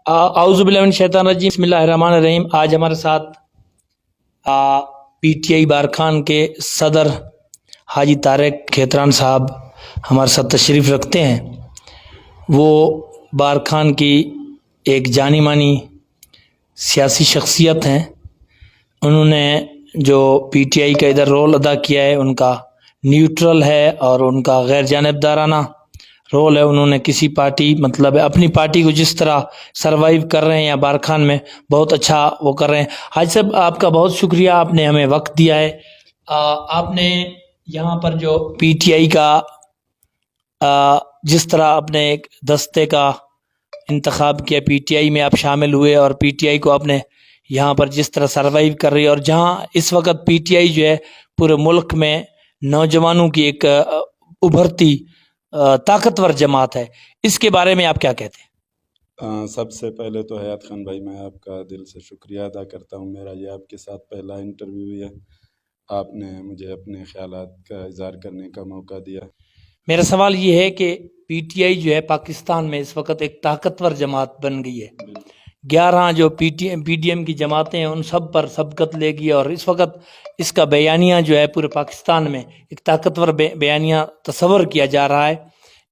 اعوذ باللہ من الشیطان الرجیم، بسم اللہ الرحمن الرحیم۔ آج ہمارے ساتھ پی ٹی آئی بارکھان کے صدر حاجی طارق کھیتران صاحب ہمارے ساتھ تشریف رکھتے ہیں۔ وہ بارکھان کی ایک جانی مانی سیاسی شخصیت ہیں۔ انہوں نے جو پی ٹی آئی کا ادھر رول ادا کیا ہے ان کا نیوٹرل ہے اور ان کا غیر جانبدارانہ رول ہے۔ انہوں نے کسی پارٹی مطلب اپنی پارٹی کو جس طرح سروائیو کر رہے ہیں یا بارکھان میں بہت اچھا وہ کر رہے ہیں۔ حاج صاحب آپ کا بہت شکریہ، آپ نے ہمیں وقت دیا ہے۔ آپ نے یہاں پر جو پی ٹی آئی کا جس طرح اپنے ایک دستے کا انتخاب کیا، پی ٹی آئی میں آپ شامل ہوئے اور پی ٹی آئی کو آپ نے یہاں پر جس طرح سروائیو کر رہی ہے، اور جہاں اس وقت پی ٹی آئی جو ہے پورے ملک میں نوجوانوں کی ایک ابھرتی طاقتور جماعت ہے، اس کے بارے میں آپ کیا کہتے ہیں؟ سب سے پہلے تو حیات خان بھائی میں آپ کا دل سے شکریہ ادا کرتا ہوں۔ میرا یہ آپ کے ساتھ پہلا انٹرویو ہے، آپ نے مجھے اپنے خیالات کا اظہار کرنے کا موقع دیا۔ میرا سوال یہ ہے کہ پی ٹی آئی جو ہے پاکستان میں اس وقت ایک طاقتور جماعت بن گئی ہے۔ 11 جو پی ڈی ایم کی جماعتیں ہیں ان سب پر سبقت لے گی، اور اس وقت اس کا بیانیہ جو ہے پورے پاکستان میں ایک طاقتور بیانیہ تصور کیا جا رہا ہے۔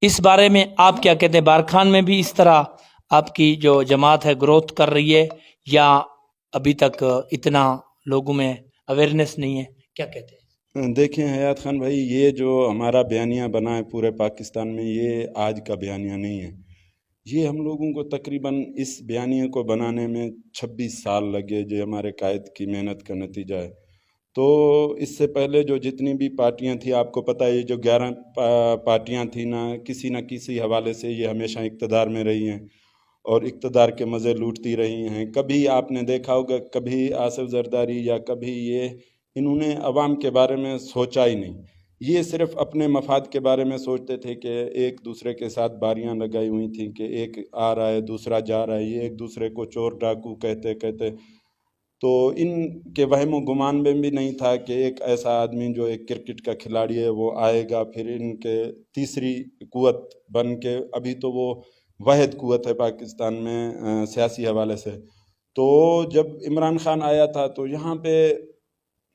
اس بارے میں آپ کیا کہتے ہیں؟ بارکھان میں بھی اس طرح آپ کی جو جماعت ہے گروتھ کر رہی ہے یا ابھی تک اتنا لوگوں میں اویئرنیس نہیں ہے؟ کیا کہتے ہیں؟ دیکھیں حیات خان بھائی، یہ جو ہمارا بیانیہ بنا ہے پورے پاکستان میں، یہ آج کا بیانیہ نہیں ہے۔ یہ ہم لوگوں کو تقریباً اس بیانیے کو بنانے میں 26 سال لگے، جو ہمارے قائد کی محنت کا نتیجہ ہے۔ تو اس سے پہلے جو جتنی بھی پارٹیاں تھیں، آپ کو پتہ ہے یہ جو 11 پارٹیاں تھیں نہ کسی حوالے سے یہ ہمیشہ اقتدار میں رہی ہیں اور اقتدار کے مزے لوٹتی رہی ہیں۔ کبھی آپ نے دیکھا ہوگا، کبھی آصف زرداری یا کبھی انہوں نے عوام کے بارے میں سوچا ہی نہیں۔ یہ صرف اپنے مفاد کے بارے میں سوچتے تھے کہ ایک دوسرے کے ساتھ باریاں لگائی ہوئی تھیں کہ ایک آ رہا ہے دوسرا جا رہا ہے، یہ ایک دوسرے کو چور ڈاکو کہتے تو ان کے وہم و گمان میں بھی نہیں تھا کہ ایک ایسا آدمی جو ایک کرکٹ کا کھلاڑی ہے وہ آئے گا، پھر ان کے تیسری قوت بن کے، ابھی تو وہ واحد قوت ہے پاکستان میں سیاسی حوالے سے۔ تو جب عمران خان آیا تھا تو یہاں پہ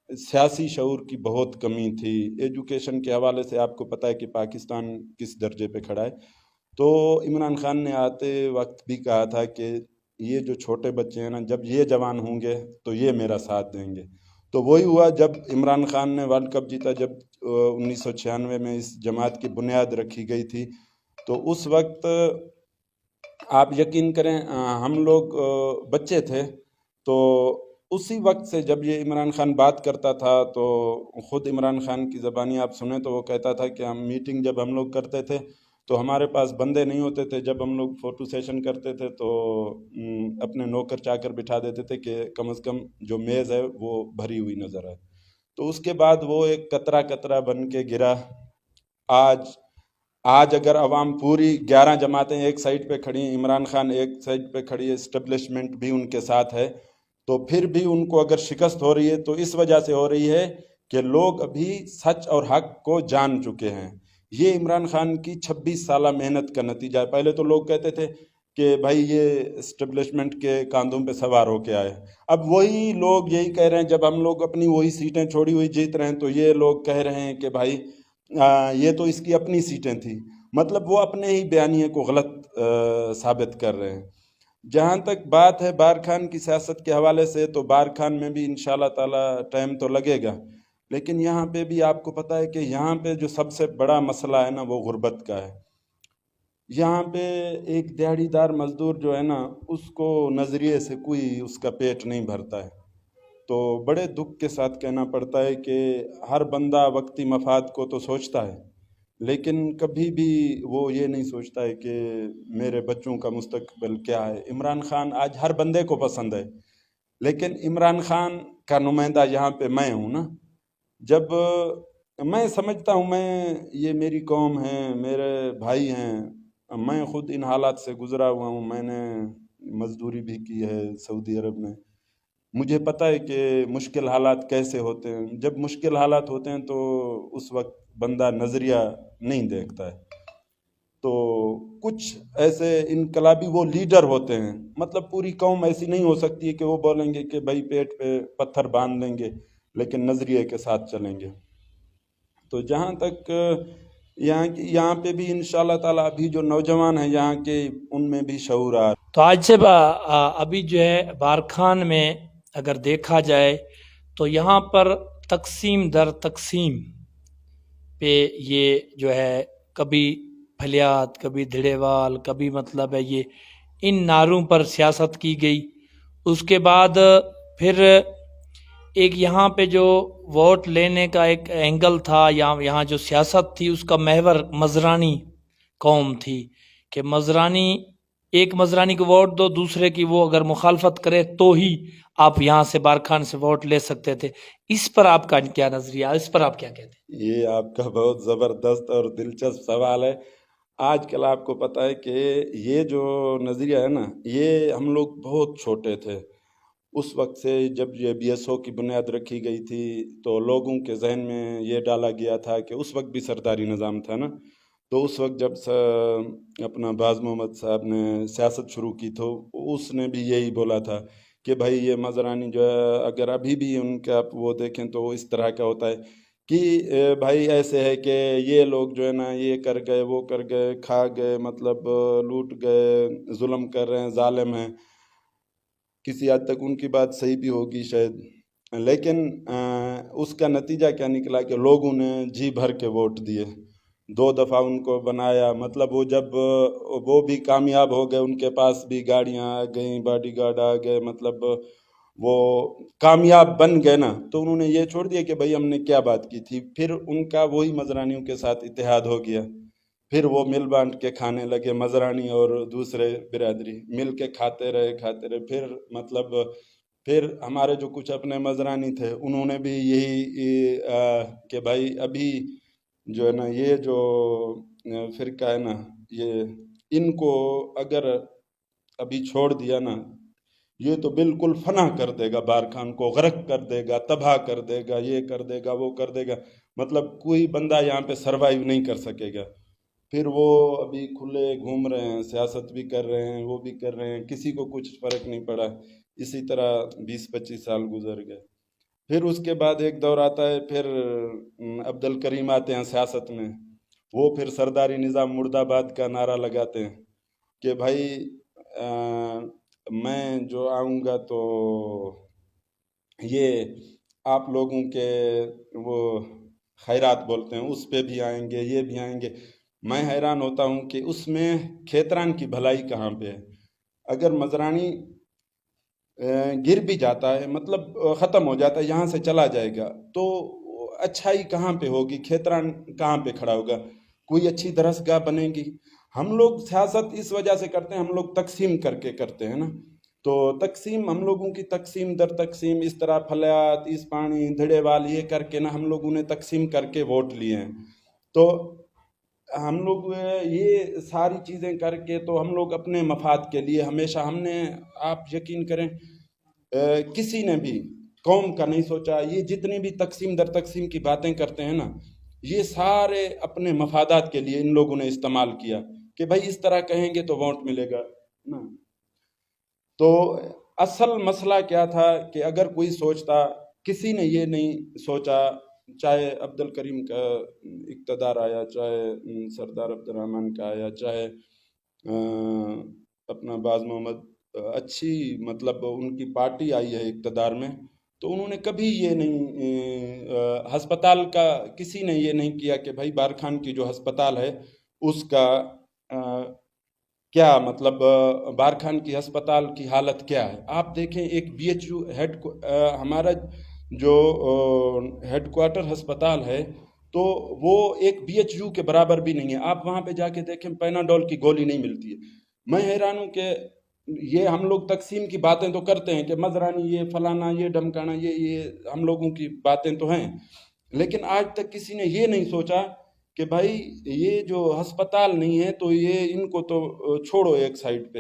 سیاسی شعور کی بہت کمی تھی۔ ایجوکیشن کے حوالے سے آپ کو پتہ ہے کہ پاکستان کس درجے پہ کھڑا ہے۔ تو عمران خان نے آتے وقت بھی کہا تھا کہ یہ جو چھوٹے بچے ہیں نا، جب یہ جوان ہوں گے تو یہ میرا ساتھ دیں گے۔ تو وہی ہوا جب عمران خان نے ورلڈ کپ جیتا، جب 1996 میں اس جماعت کی بنیاد رکھی گئی تھی۔ تو اس وقت آپ یقین کریں ہم لوگ بچے تھے، تو اسی وقت سے جب یہ عمران خان بات کرتا تھا تو خود عمران خان کی زبانی آپ سنیں تو وہ کہتا تھا کہ ہم میٹنگ جب ہم لوگ کرتے تھے تو ہمارے پاس بندے نہیں ہوتے تھے، جب ہم لوگ فوٹو سیشن کرتے تھے تو اپنے نوکر چاکر بٹھا دیتے تھے کہ کم از کم جو میز ہے وہ بھری ہوئی نظر آئے۔ تو اس کے بعد وہ ایک قطرہ قطرہ بن کے گرا۔ آج اگر عوام پوری 11 جماعتیں ایک سائڈ پہ کھڑی ہیں، عمران خان ایک سائڈ پہ کھڑی ہے، اسٹیبلشمنٹ بھی ان کے ساتھ ہے، تو پھر بھی ان کو اگر شکست ہو رہی ہے تو اس وجہ سے ہو رہی ہے کہ لوگ ابھی سچ اور حق کو جان چکے ہیں۔ یہ عمران خان کی 26 سالہ محنت کا نتیجہ ہے۔ پہلے تو لوگ کہتے تھے کہ بھائی یہ اسٹیبلشمنٹ کے کاندھوں پہ سوار ہو کے آئے، اب وہی لوگ یہی کہہ رہے ہیں، جب ہم لوگ اپنی وہی سیٹیں چھوڑی ہوئی جیت رہے ہیں تو یہ لوگ کہہ رہے ہیں کہ بھائی یہ تو اس کی اپنی سیٹیں تھیں۔ مطلب وہ اپنے ہی بیانیے کو غلط ثابت کر رہے ہیں۔ جہاں تک بات ہے بارکھان کی سیاست کے حوالے سے، تو بارکھان میں بھی انشاءاللہ تعالی ٹائم تو لگے گا، لیکن یہاں پہ بھی آپ کو پتہ ہے کہ یہاں پہ جو سب سے بڑا مسئلہ ہے نا وہ غربت کا ہے۔ یہاں پہ ایک دیہڑی دار مزدور جو ہے نا، اس کو نظریے سے کوئی اس کا پیٹ نہیں بھرتا ہے۔ تو بڑے دکھ کے ساتھ کہنا پڑتا ہے کہ ہر بندہ وقتی مفاد کو تو سوچتا ہے، لیکن کبھی بھی وہ یہ نہیں سوچتا ہے کہ میرے بچوں کا مستقبل کیا ہے۔ عمران خان آج ہر بندے کو پسند ہے، لیکن عمران خان کا نمائندہ یہاں پہ میں ہوں نا۔ جب میں سمجھتا ہوں، یہ میری قوم ہے، میرے بھائی ہیں، میں خود ان حالات سے گزرا ہوا ہوں، میں نے مزدوری بھی کی ہے سعودی عرب میں، مجھے پتہ ہے کہ مشکل حالات کیسے ہوتے ہیں۔ جب مشکل حالات ہوتے ہیں تو اس وقت بندہ نظریہ نہیں دیکھتا ہے۔ تو کچھ ایسے انقلابی وہ لیڈر ہوتے ہیں، مطلب پوری قوم ایسی نہیں ہو سکتی ہے کہ وہ بولیں گے کہ بھائی پیٹ پہ پتھر باندھ لیں گے لیکن نظریے کے ساتھ چلیں گے. تو جہاں تک یہاں پہ بھی انشاءاللہ تعالیٰ ابھی جو نوجوان ہیں یہاں کے ان میں بھی شعور آ رہا ہے. تو آج سے ابھی جو ہے بارکھان میں اگر دیکھا جائے تو یہاں پر تقسیم در تقسیم پہ یہ جو ہے کبھی پھلیات، کبھی دھڑے وال، کبھی مطلب ہے یہ ان نعروں پر سیاست کی گئی. اس کے بعد پھر ایک یہاں پہ جو ووٹ لینے کا ایک اینگل تھا، یہاں جو سیاست تھی اس کا محور مزرانی قوم تھی کہ ایک مزرانی کو ووٹ دو، دوسرے کی وہ اگر مخالفت کرے تو ہی آپ یہاں سے بارکھان سے ووٹ لے سکتے تھے. اس پر آپ کا کیا نظریہ، اس پر آپ کیا کہتے ہیں؟ یہ آپ کا بہت زبردست اور دلچسپ سوال ہے. آج کل آپ کو پتہ ہے کہ یہ جو نظریہ ہے نا، یہ ہم لوگ بہت چھوٹے تھے اس وقت سے، جب یہ بی ایس او کی بنیاد رکھی گئی تھی تو لوگوں کے ذہن میں یہ ڈالا گیا تھا کہ اس وقت بھی سرداری نظام تھا نا، تو اس وقت جب اپنا باز محمد صاحب نے سیاست شروع کی تو اس نے بھی یہی بولا تھا کہ بھائی یہ مزرانی جو ہے، اگر ابھی بھی ان کا آپ وہ دیکھیں تو اس طرح کا ہوتا ہے کہ بھائی ایسے ہے کہ یہ لوگ جو ہے نا یہ کر گئے، وہ کر گئے، کھا گئے، مطلب لوٹ گئے، ظلم کر رہے ہیں، ظالم ہیں. کسی حد تک ان کی بات صحیح بھی ہوگی شاید، لیکن اس کا نتیجہ کیا نکلا کہ لوگوں نے جی بھر کے ووٹ دیے، 2 دفعہ ان کو بنایا. مطلب وہ جب وہ بھی کامیاب ہو گئے، ان کے پاس بھی گاڑیاں آ گئیں، باڈی گارڈ آ گئے، مطلب وہ کامیاب بن گئے نا، تو انہوں نے یہ چھوڑ دیا کہ بھائی ہم نے کیا بات کی تھی. پھر ان کا وہی مزرانیوں کے ساتھ اتحاد ہو گیا، پھر وہ مل بانٹ کے کھانے لگے، مزرانی اور دوسرے برادری مل کے کھاتے رہے. پھر ہمارے جو کچھ اپنے مزرانی تھے انہوں نے بھی یہی کہ بھائی ابھی جو ہے نا یہ جو فرقہ ہے نا، یہ ان کو اگر ابھی چھوڑ دیا نا، یہ تو بالکل فنا کر دے گا، بارکھان کو غرق کر دے گا، تباہ کر دے گا، یہ کر دے گا، وہ کر دے گا، مطلب کوئی بندہ یہاں پہ سروائیو نہیں کر سکے گا. پھر وہ ابھی کھلے گھوم رہے ہیں، سیاست بھی کر رہے ہیں، وہ بھی کر رہے ہیں، کسی کو کچھ فرق نہیں پڑا. اسی طرح 20-25 سال گزر گئے. پھر اس کے بعد ایک دور آتا ہے، پھر عبد الکریم آتے ہیں سیاست میں، وہ پھر سرداری نظام مرد آباد کا نعرہ لگاتے ہیں کہ بھائی میں جو آؤں گا تو یہ آپ لوگوں کے وہ خیرات بولتے ہیں اس پہ بھی آئیں گے، یہ بھی آئیں گے. میں حیران ہوتا ہوں کہ اس میں کھیتران کی بھلائی کہاں پہ ہے؟ اگر مزرانی گر بھی جاتا ہے، مطلب ختم ہو جاتا ہے، یہاں سے چلا جائے گا، تو اچھائی کہاں پہ ہوگی؟ کھیتران کہاں پہ کھڑا ہوگا؟ کوئی اچھی درسگاہ بنے گی؟ ہم لوگ سیاست اس وجہ سے کرتے ہیں، ہم لوگ تقسیم کر کے کرتے ہیں نا، تو تقسیم ہم لوگوں کی تقسیم در تقسیم، اس طرح پھلیات، اس پانی، دھڑے وال، یہ کر کے نا ہم لوگوں نے تقسیم کر کے ووٹ لیے ہیں. تو ہم لوگ یہ ساری چیزیں کر کے تو ہم لوگ اپنے مفاد کے لیے ہمیشہ ہم نے، آپ یقین کریں کسی نے بھی قوم کا نہیں سوچا. یہ جتنی بھی تقسیم در تقسیم کی باتیں کرتے ہیں نا، یہ سارے اپنے مفادات کے لیے ان لوگوں نے استعمال کیا کہ بھائی اس طرح کہیں گے تو ووٹ ملے گا نا. تو اصل مسئلہ کیا تھا کہ اگر کوئی سوچتا، کسی نے یہ نہیں سوچا، چاہے عبد الکریم کا اقتدار آیا، چاہے سردار عبد الرحمن کا آیا، چاہے اپنا باز محمد اچھی مطلب ان کی پارٹی آئی ہے اقتدار میں، تو انہوں نے کبھی یہ نہیں ہسپتال کا کسی نے یہ نہیں کیا کہ بھائی بارکھان کی جو ہسپتال ہے اس کا کیا مطلب، بارکھان کی ہسپتال کی حالت کیا ہے. آپ دیکھیں ایک بی ایچ یو ہمارا جو ہیڈ کوارٹر ہسپتال ہے تو وہ ایک بی ایچ یو کے برابر بھی نہیں ہے. آپ وہاں پہ جا کے دیکھیں پیناڈول کی گولی نہیں ملتی ہے. میں حیران ہوں کہ یہ ہم لوگ تقسیم کی باتیں تو کرتے ہیں کہ مزرانی یہ فلانا، یہ ڈمکانا، یہ ہم لوگوں کی باتیں تو ہیں، لیکن آج تک کسی نے یہ نہیں سوچا کہ بھائی یہ جو ہسپتال نہیں ہے تو یہ ان کو تو چھوڑو ایک سائڈ پہ.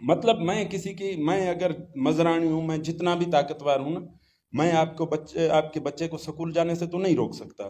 مطلب میں اگر مزرانی ہوں، میں جتنا بھی طاقتور ہوں نا، میں آپ کے بچے کو سکول جانے سے تو نہیں روک سکتا،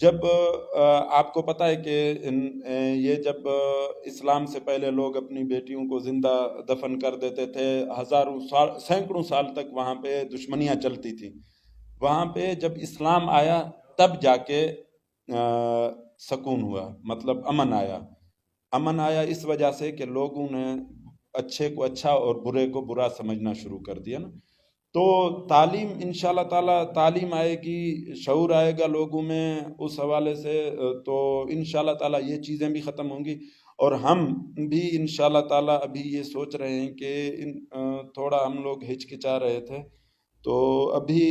جب آپ کو پتہ ہے کہ یہ جب اسلام سے پہلے لوگ اپنی بیٹیوں کو زندہ دفن کر دیتے تھے، ہزاروں سال سینکڑوں سال تک وہاں پہ دشمنیاں چلتی تھیں. وہاں پہ جب اسلام آیا تب جا کے سکون ہوا، مطلب امن آیا اس وجہ سے کہ لوگوں نے اچھے کو اچھا اور برے کو برا سمجھنا شروع کر دیا نا. تو تعلیم انشاءاللہ تعالیٰ تعلیم آئے گی، شعور آئے گا لوگوں میں اس حوالے سے، تو انشاءاللہ تعالیٰ یہ چیزیں بھی ختم ہوں گی. اور ہم بھی انشاءاللہ تعالیٰ ابھی یہ سوچ رہے ہیں کہ تھوڑا ہم لوگ ہچکچا رہے تھے، تو ابھی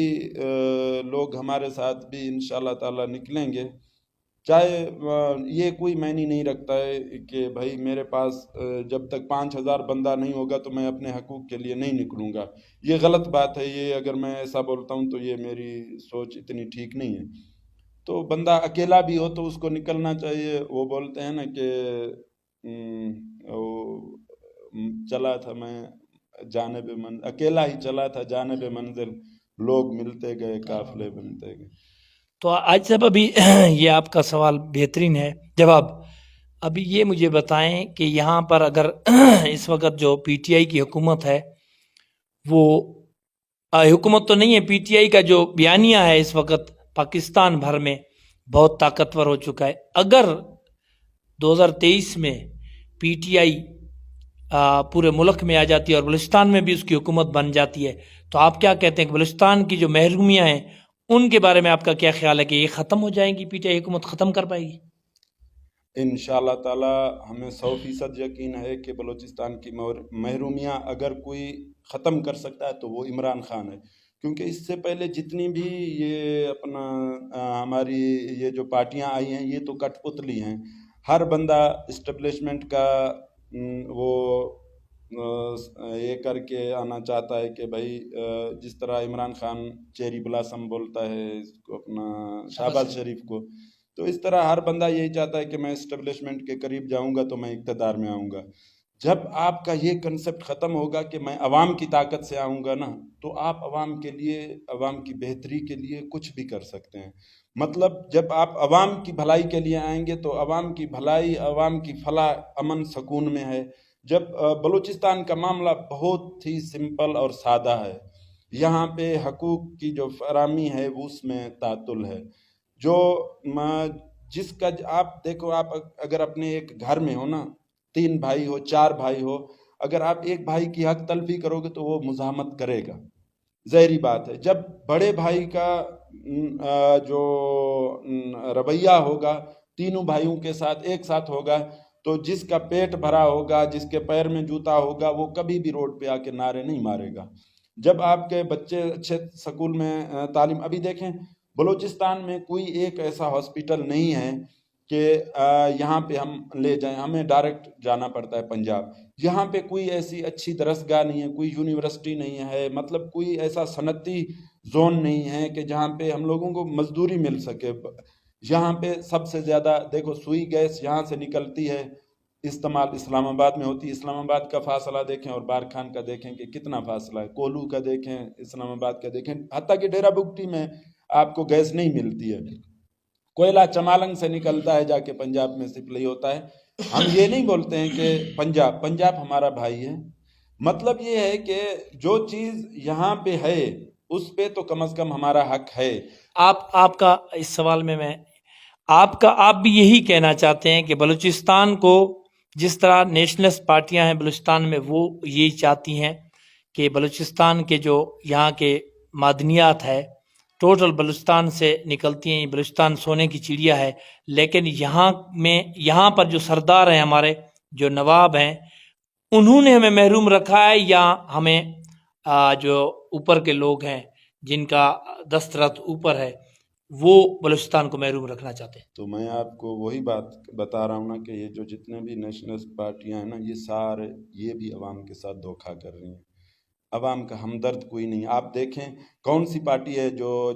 لوگ ہمارے ساتھ بھی انشاءاللہ تعالیٰ نکلیں گے. چاہے یہ کوئی معنی نہیں رکھتا ہے کہ بھائی میرے پاس جب تک 5,000 بندہ نہیں ہوگا تو میں اپنے حقوق کے لیے نہیں نکلوں گا. یہ غلط بات ہے. یہ اگر میں ایسا بولتا ہوں تو یہ میری سوچ اتنی ٹھیک نہیں ہے. تو بندہ اکیلا بھی ہو تو اس کو نکلنا چاہیے. وہ بولتے ہیں نا کہ چلا تھا میں جانب اکیلا ہی چلا تھا جانب منزل، لوگ ملتے گئے قافلے بنتے گئے. تو آج صاحب ابھی یہ آپ کا سوال بہترین ہے جواب. ابھی یہ مجھے بتائیں کہ یہاں پر اگر اس وقت جو پی ٹی آئی کی حکومت ہے، وہ حکومت تو نہیں ہے، پی ٹی آئی کا جو بیانیہ ہے اس وقت پاکستان بھر میں بہت طاقتور ہو چکا ہے. اگر 2023 میں پی ٹی آئی پورے ملک میں آ جاتی ہے اور بلوچستان میں بھی اس کی حکومت بن جاتی ہے، تو آپ کیا کہتے ہیں کہ بلوچستان کی جو محرومیاں ہیں ان کے بارے میں آپ کا کیا خیال ہے کہ یہ ختم ہو جائیں گی؟ پی ٹی آئی حکومت ختم کر پائے گی؟ انشاءاللہ تعالیٰ ہمیں 100% یقین ہے کہ بلوچستان کی محرومیاں اگر کوئی ختم کر سکتا ہے تو وہ عمران خان ہے. کیونکہ اس سے پہلے جتنی بھی یہ اپنا ہماری یہ جو پارٹیاں آئی ہیں یہ تو کٹ پتلی ہیں. ہر بندہ اسٹیبلشمنٹ کا وہ یہ کر کے آنا چاہتا ہے کہ بھائی جس طرح عمران خان چیری بلاسم بولتا ہے اس کو اپنا شہباز شریف کو، تو اس طرح ہر بندہ یہی چاہتا ہے کہ میں اسٹیبلشمنٹ کے قریب جاؤں گا تو میں اقتدار میں آؤں گا. جب آپ کا یہ کنسپٹ ختم ہوگا کہ میں عوام کی طاقت سے آؤں گا نا، تو آپ عوام کے لیے، عوام کی بہتری کے لیے کچھ بھی کر سکتے ہیں. مطلب جب آپ عوام کی بھلائی کے لیے آئیں گے تو عوام کی بھلائی، عوام کی فلاح، امن سکون میں ہے. جب بلوچستان کا معاملہ بہت ہی سمپل اور سادہ ہے. یہاں پہ حقوق کی جو فراہمی ہے وہ اس میں تعطل ہے. جو جس کا آپ دیکھو، آپ اگر اپنے ایک گھر میں ہو نا، 3 بھائی ہو، 4 بھائی ہو، اگر آپ ایک بھائی کی حق تلفی کرو گے تو وہ مزاحمت کرے گا، ظاہری بات ہے. جب بڑے بھائی کا جو رویہ ہوگا تینوں بھائیوں کے ساتھ ایک ساتھ ہوگا، تو جس کا پیٹ بھرا ہوگا، جس کے پیر میں جوتا ہوگا، وہ کبھی بھی روڈ پہ آ کے نعرے نہیں مارے گا. جب آپ کے بچے اچھے سکول میں تعلیم، ابھی دیکھیں بلوچستان میں کوئی ایک ایسا ہاسپٹل نہیں ہے کہ یہاں پہ ہم لے جائیں، ہمیں ڈائریکٹ جانا پڑتا ہے پنجاب. یہاں پہ کوئی ایسی اچھی درسگاہ نہیں ہے، کوئی یونیورسٹی نہیں ہے، مطلب کوئی ایسا صنعتی زون نہیں ہے کہ جہاں پہ ہم لوگوں کو مزدوری مل سکے. یہاں پہ سب سے زیادہ دیکھو سوئی گیس یہاں سے نکلتی ہے، استعمال اسلام آباد میں ہوتی ہے. اسلام آباد کا فاصلہ دیکھیں اور بارکھان کا دیکھیں کہ کتنا فاصلہ ہے، کولو کا دیکھیں، اسلام آباد کا دیکھیں، حتیٰ کہ ڈیرہ بگٹی میں آپ کو گیس نہیں ملتی ہے. کوئلہ چمالنگ سے نکلتا ہے جا کے پنجاب میں سپلائی ہوتا ہے. ہم یہ نہیں بولتے ہیں کہ پنجاب ہمارا بھائی ہے. مطلب یہ ہے کہ جو چیز یہاں پہ ہے اس پہ تو کم از کم ہمارا حق ہے. آپ کا اس سوال میں آپ بھی یہی کہنا چاہتے ہیں کہ بلوچستان کو جس طرح نیشنلسٹ پارٹیاں ہیں بلوچستان میں، وہ یہی چاہتی ہیں کہ بلوچستان کے جو یہاں کے معدنیات ہے ٹوٹل بلوچستان سے نکلتی ہیں. بلوچستان سونے کی چڑیا ہے، لیکن یہاں پر جو سردار ہیں، ہمارے جو نواب ہیں، انہوں نے ہمیں محروم رکھا ہے، یا ہمیں جو اوپر کے لوگ ہیں جن کا دسترت اوپر ہے وہ بلوچستان کو محروم رکھنا چاہتے ہیں؟ تو میں آپ کو وہی بات بتا رہا ہوں نا کہ یہ جو جتنے بھی نیشنلسٹ پارٹیاں ہیں نا، یہ سارے یہ بھی عوام کے ساتھ دھوکہ کر رہی ہیں. عوام کا ہمدرد کوئی نہیں. آپ دیکھیں کون سی پارٹی ہے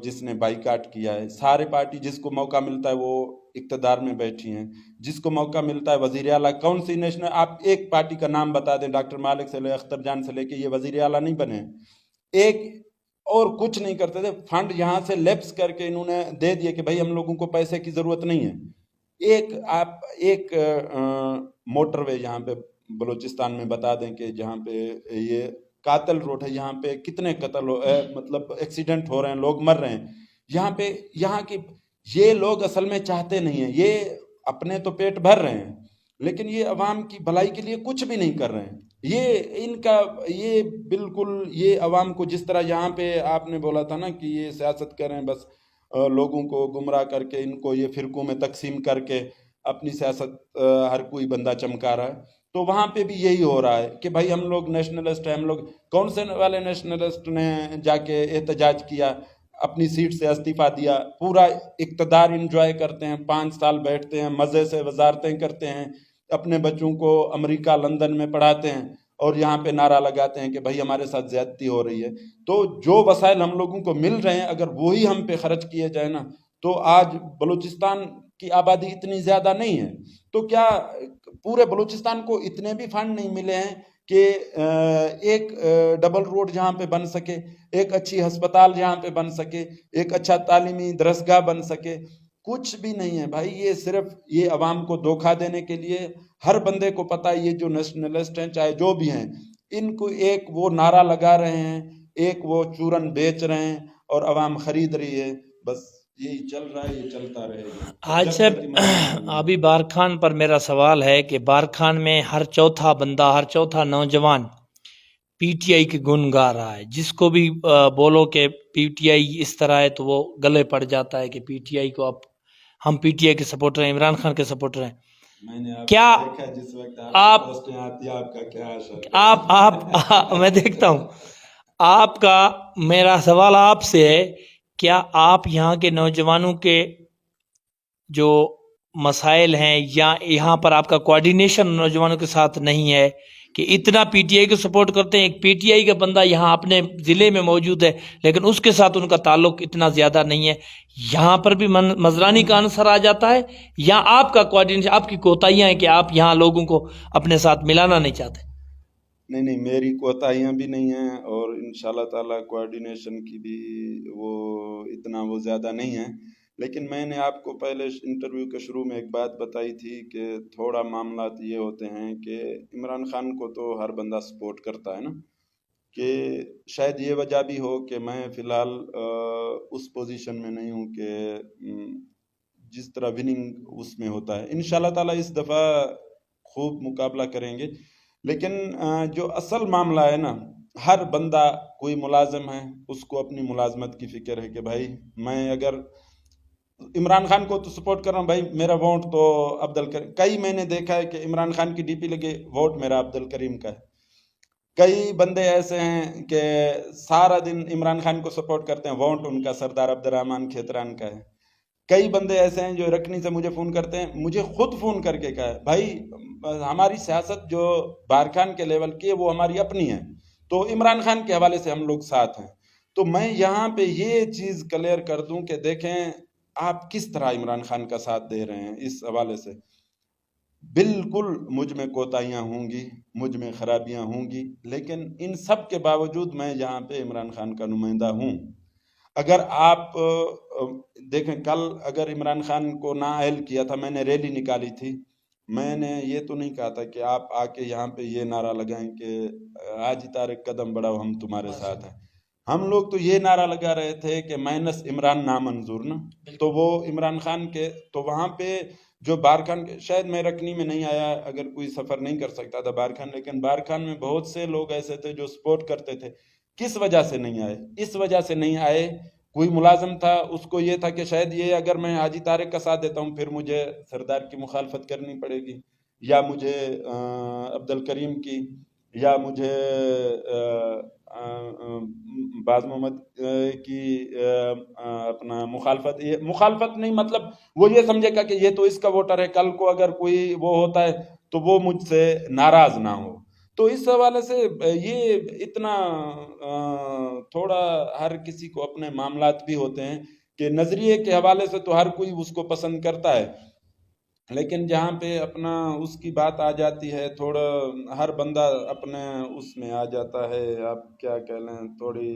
جس نے بائیکاٹ کیا ہے؟ سارے پارٹی جس کو موقع ملتا ہے وہ اقتدار میں بیٹھی ہیں، جس کو موقع ملتا ہے وزیر اعلیٰ. کون سی نیشنل، آپ ایک پارٹی کا نام بتا دیں، ڈاکٹر مالک سے لے اختر جان سے لے کے یہ وزیر اعلیٰ نہیں بنے. ایک اور کچھ نہیں کرتے تھے. فنڈ یہاں سے لیپس کر کے انہوں نے دے دیے کہ بھائی ہم لوگوں کو پیسے کی ضرورت نہیں ہے. ایک موٹر وے یہاں پہ بلوچستان میں بتا دیں کہ جہاں پہ یہ قاتل روڈ ہے, یہاں پہ کتنے قتل مطلب ایکسیڈنٹ ہو رہے ہیں, لوگ مر رہے ہیں یہاں پہ. یہاں کی یہ لوگ اصل میں چاہتے نہیں ہیں, یہ اپنے تو پیٹ بھر رہے ہیں لیکن یہ عوام کی بھلائی کے لیے کچھ بھی نہیں کر رہے ہیں. یہ ان کا یہ بالکل یہ عوام کو جس طرح یہاں پہ آپ نے بولا تھا نا کہ یہ سیاست کر رہے ہیں, بس لوگوں کو گمراہ کر کے ان کو یہ فرقوں میں تقسیم کر کے اپنی سیاست ہر کوئی بندہ چمکا رہا ہے. تو وہاں پہ بھی یہی ہو رہا ہے کہ بھائی ہم لوگ نیشنلسٹ ہیں. ہم لوگ کون سے والے نیشنلسٹ نے جا کے احتجاج کیا, اپنی سیٹ سے استعفیٰ دیا, پورا اقتدار انجوائے کرتے ہیں, 5 سال بیٹھتے ہیں, مزے سے وزارتیں کرتے ہیں, اپنے بچوں کو امریکہ لندن میں پڑھاتے ہیں اور یہاں پہ نعرہ لگاتے ہیں کہ بھائی ہمارے ساتھ زیادتی ہو رہی ہے. تو جو وسائل ہم لوگوں کو مل رہے ہیں اگر وہی ہم پہ خرچ کیے جائے نا, تو آج بلوچستان کی آبادی اتنی زیادہ نہیں ہے. تو کیا پورے بلوچستان کو اتنے بھی فنڈ نہیں ملے ہیں کہ ایک ڈبل روڈ جہاں پہ بن سکے, ایک اچھی ہسپتال جہاں پہ بن سکے, ایک اچھا تعلیمی درسگاہ بن سکے؟ کچھ بھی نہیں ہے بھائی. یہ صرف یہ عوام کو دھوکہ دینے کے لیے, ہر بندے کو پتہ ہے یہ جو نیشنلسٹ ہیں چاہے جو بھی ہیں, ان کو ایک وہ نعرہ لگا رہے ہیں, ایک وہ چورن بیچ رہے ہیں اور عوام خرید رہی ہے. بس یہی چل رہا ہے, یہ چلتا رہے گا. آج سے ابھی بارکھان پر میرا سوال ہے کہ بارکھان میں ہر چوتھا بندہ, ہر چوتھا نوجوان پی ٹی آئی کے گن گا رہا ہے. جس کو بھی بولو کہ پی ٹی آئی اس طرح ہے تو وہ گلے پڑ جاتا ہے کہ پی ٹی آئی کو اب ہم پی ٹی آئی کے سپورٹر ہیں, عمران خان کے سپورٹر ہیں. میں نے کیا دیکھا جس وقت آپ پوسٹیں آتی ہیں, آپ کا کیا حشر ہے؟ آپ میں دیکھتا ہوں آپ کا. میرا سوال آپ سے ہے, کیا آپ یہاں کے نوجوانوں کے جو مسائل ہیں یا یہاں پر آپ کا کوآرڈینیشن نوجوانوں کے ساتھ نہیں ہے کہ اتنا پی ٹی آئی کو سپورٹ کرتے ہیں؟ ایک پی ٹی آئی کا بندہ یہاں اپنے ضلع میں موجود ہے لیکن اس کے ساتھ ان کا تعلق اتنا زیادہ نہیں ہے. یہاں پر بھی مزرانی کا عنصر آ جاتا ہے یا آپ کا کوآرڈینیشن, آپ کی کوتاہیاں ہیں کہ آپ یہاں لوگوں کو اپنے ساتھ ملانا نہیں چاہتے؟ نہیں, میری کوتاہیاں بھی نہیں ہیں اور انشاءاللہ تعالیٰ کوآرڈینیشن کی بھی وہ اتنا وہ زیادہ نہیں ہے. لیکن میں نے آپ کو پہلے انٹرویو کے شروع میں ایک بات بتائی تھی کہ تھوڑا معاملات یہ ہوتے ہیں کہ عمران خان کو تو ہر بندہ سپورٹ کرتا ہے نا, کہ شاید یہ وجہ بھی ہو کہ میں فی الحال اس پوزیشن میں نہیں ہوں کہ جس طرح وننگ اس میں ہوتا ہے. انشاءاللہ تعالیٰ اس دفعہ خوب مقابلہ کریں گے. لیکن جو اصل معاملہ ہے نا, ہر بندہ کوئی ملازم ہے اس کو اپنی ملازمت کی فکر ہے کہ بھائی میں اگر عمران خان کو تو سپورٹ کر رہا ہوں, بھائی میرا ووٹ تو عبد الکریم. کئی میں نے دیکھا ہے کہ عمران خان کی ڈی پی لگے ووٹ میرا عبد الکریم کا ہے. کئی بندے ایسے ہیں کہ سارا دن عمران خان کو سپورٹ کرتے ہیں, ووٹ ان کا سردار عبد الرحمن کھیتران کا ہے. کئی بندے ایسے ہیں جو رکنی سے مجھے فون کرتے ہیں, مجھے خود فون کر کے کہا ہے بھائی ہماری سیاست جو بارکھان کے لیول کی ہے وہ ہماری اپنی ہے, تو عمران خان کے حوالے سے ہم لوگ ساتھ ہیں. تو میں یہاں پہ یہ چیز کلیئر کر دوں کہ دیکھیں آپ کس طرح عمران خان کا ساتھ دے رہے ہیں. اس حوالے سے بالکل مجھ میں کوتاہیاں ہوں گی, مجھ میں خرابیاں ہوں گی, لیکن ان سب کے باوجود میں یہاں پہ عمران خان کا نمائندہ ہوں. اگر آپ دیکھیں کل اگر عمران خان کو نااہل کیا تھا, میں نے ریلی نکالی تھی, میں نے یہ تو نہیں کہا تھا کہ آپ آ کے یہاں پہ یہ نعرہ لگائیں کہ حاجی طارق قدم بڑھاؤ ہم تمہارے ساتھ ہیں. ہم لوگ تو یہ نعرہ لگا رہے تھے کہ مائنس عمران نامنظور نا, تو وہ عمران خان کے تو وہاں پہ جو بارکھان کے, شاید میں رکنی میں نہیں آیا اگر کوئی سفر نہیں کر سکتا تھا بارکھان, لیکن بارکھان میں بہت سے لوگ ایسے تھے جو سپورٹ کرتے تھے. کس وجہ سے نہیں آئے؟ اس وجہ سے نہیں آئے, کوئی ملازم تھا اس کو یہ تھا کہ شاید یہ اگر میں حاجی طارق کا ساتھ دیتا ہوں پھر مجھے سردار کی مخالفت کرنی پڑے گی, یا مجھے عبد الکریم کی, یا مجھے باز محمد کی اپنا مخالفت. یہ مخالفت نہیں مطلب وہ یہ سمجھے گا کہ یہ تو اس کا ووٹر ہے, کل کو اگر کوئی وہ ہوتا ہے تو وہ مجھ سے ناراض نہ ہو. تو اس حوالے سے یہ اتنا تھوڑا ہر کسی کو اپنے معاملات بھی ہوتے ہیں کہ نظریے کے حوالے سے تو ہر کوئی اس کو پسند کرتا ہے, لیکن جہاں پہ اپنا اس کی بات آ جاتی ہے تھوڑا ہر بندہ اپنے اس میں آ جاتا ہے, آپ کیا کہہ لیں, تھوڑی